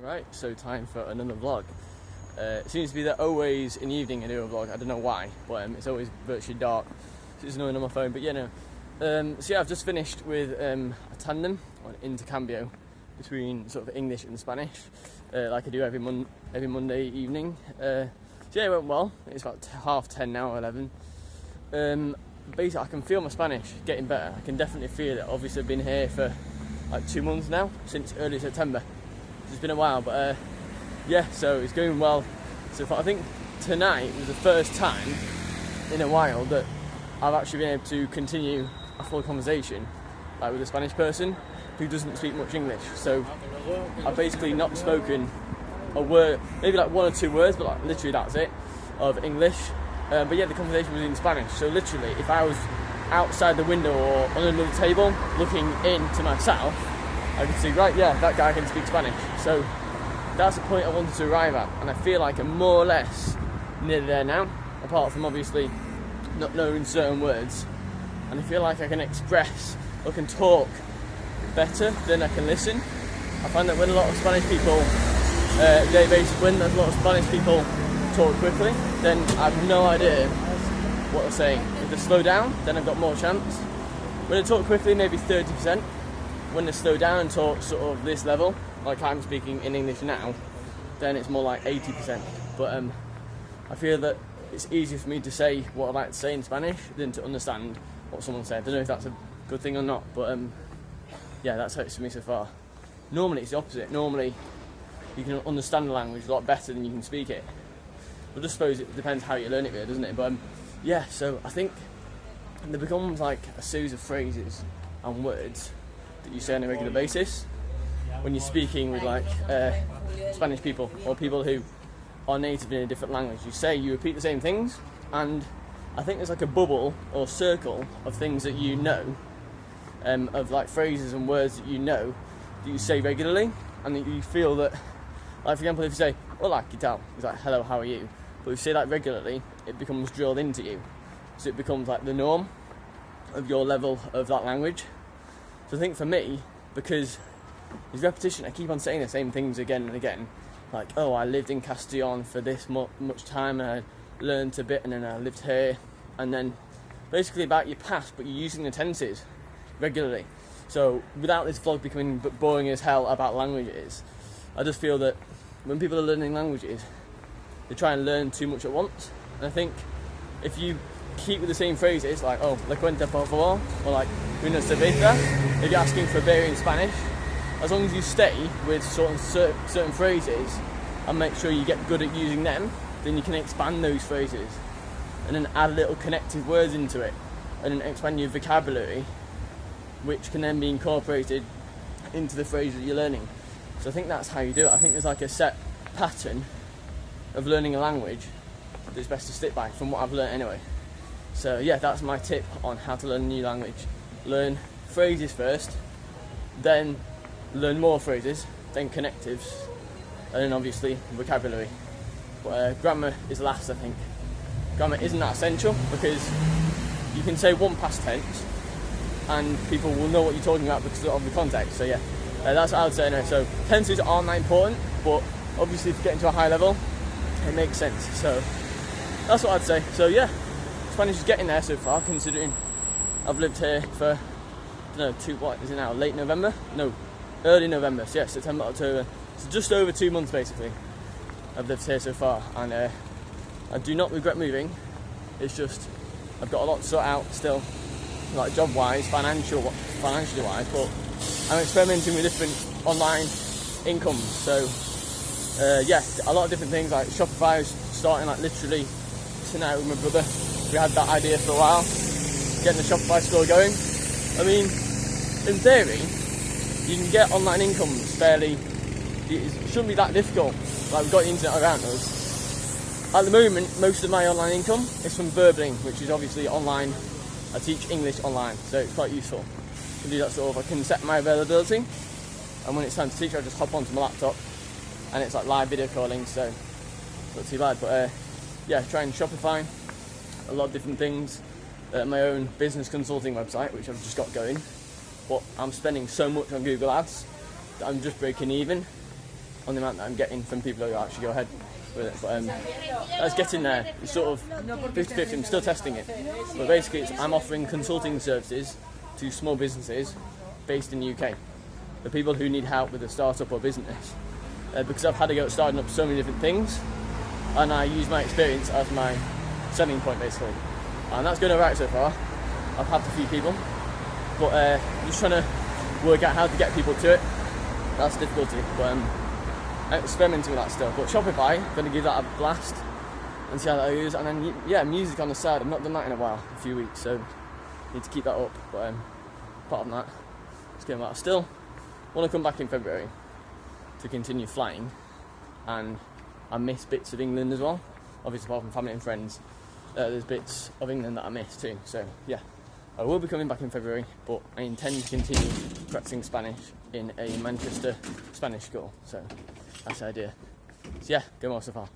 Right, so time for another vlog. It seems to be that always in the evening I do a vlog. I don't know why, but it's always virtually dark, so it's annoying on my phone. But yeah, no. So yeah, I've just finished with a tandem or an intercambio between sort of English and Spanish, like I do every Monday evening. So yeah, it went well. It's about 10:30 now, 11. Basically, I can feel my Spanish getting better. I can definitely feel it. Obviously, I've been here for like 2 months now, since early September. It's been a while, but yeah, so it's going well so far. I think tonight was the first time in a while that I've actually been able to continue a full conversation like with a Spanish person who doesn't speak much English. So I've basically not spoken a word, maybe like 1 or 2 words, but like literally that's it, of English. But yeah, the conversation was in Spanish. So literally, if I was outside the window or on another table looking in to my south, I could see, right, yeah, that guy can speak Spanish. So that's the point I wanted to arrive at, and I feel like I'm more or less nearly there now, apart from obviously not knowing certain words. And I feel like I can express or can talk better than I can listen. I find that when a lot of Spanish people, when there's a lot of Spanish people talk quickly, then I have no idea what they're saying. If they slow down, then I've got more chance. When they talk quickly, maybe 30%. When they slow down and talk sort of this level, like I'm speaking in English now, then it's more like 80%. But I feel that it's easier for me to say what I like to say in Spanish than to understand what someone said. I don't know if that's a good thing or not, but yeah, that's how it's for me so far. Normally it's the opposite. Normally you can understand the language a lot better than you can speak it. I just suppose it depends how you learn it, really, doesn't it? But yeah, so I think there becomes like a series of phrases and words that you say on a regular basis when you're speaking with like Spanish people or people who are native in a different language. You repeat the same things, and I think there's like a bubble or circle of things that you know, of like phrases and words that you know that you say regularly, and that you feel that, like for example, if you say "Hola, ¿qué tal?" it's like "Hello, how are you?" But if you say that regularly, it becomes drilled into you, so it becomes like the norm of your level of that language. So I think for me, because there's repetition, I keep on saying the same things again and again. Like, oh, I lived in Castellón for this much time, and I learned a bit, and then I lived here. And then basically about your past, but you're using the tenses regularly. So without this vlog becoming boring as hell about languages, I just feel that when people are learning languages, they try and learn too much at once. And I think if you keep with the same phrases, like, oh, le cuenta por favor, or like, una cerveza, if you're asking for a beer in Spanish, as long as you stay with certain phrases and make sure you get good at using them, then you can expand those phrases and then add little connective words into it and then expand your vocabulary, which can then be incorporated into the phrase that you're learning. So I think that's how you do it. I think there's like a set pattern of learning a language that's best to stick by, from what I've learned anyway. So yeah, that's my tip on how to learn a new language. Learn phrases first, then learn more phrases, then connectives, and then obviously vocabulary. But grammar is last, I think. Grammar isn't that essential because you can say one past tense and people will know what you're talking about because of the context. So yeah, that's what I would say anyway. So tenses aren't that important, but obviously to get into a high level, it makes sense. So that's what I'd say. So yeah, Spanish is getting there so far, considering I've lived here for, I don't know, what is it now, late November? No, early November, so yeah, September, October. So just over 2 months basically I've lived here so far, and I do not regret moving. It's just I've got a lot to sort out still, like job-wise, financially wise, but I'm experimenting with different online incomes. So yeah, a lot of different things, like Shopify is starting like literally tonight with my brother. We had that idea for a while, getting the Shopify store going. I mean, in theory, you can get online incomes fairly, it shouldn't be that difficult. Like, we've got the internet around us. At the moment, most of my online income is from Verbling, which is obviously online. I teach English online, so it's quite useful. I can do that sort of, I can set my availability, and when it's time to teach, I just hop onto my laptop, and it's like live video calling, so it's not too bad. But yeah, trying Shopify, a lot of different things. My own business consulting website, which I've just got going, but I'm spending so much on Google Ads that I'm just breaking even. on the amount that I'm getting from people who actually go ahead with it. But that's getting there. It's sort of 50-50. I'm still testing it. But basically, I'm offering consulting services to small businesses based in the UK. The people who need help with a startup or business. Because I've had to go at starting up so many different things, and I use my experience as my selling point, basically. And that's going alright so far. I've helped a few people, but just trying to work out how to get people to it. That's the difficulty. But I'm experimenting with that still. But Shopify, going to give that a blast and see how that goes. And then, yeah, music on the side. I've not done that in a few weeks, so need to keep that up. But apart from that, it's going well. I still want to come back in February to continue flying, and I miss bits of England as well. Obviously, apart from family and friends, there's bits of England that I miss too. So yeah, I will be coming back in February, but I intend to continue practicing Spanish in a Manchester Spanish school. So that's the idea. So yeah, going well so far.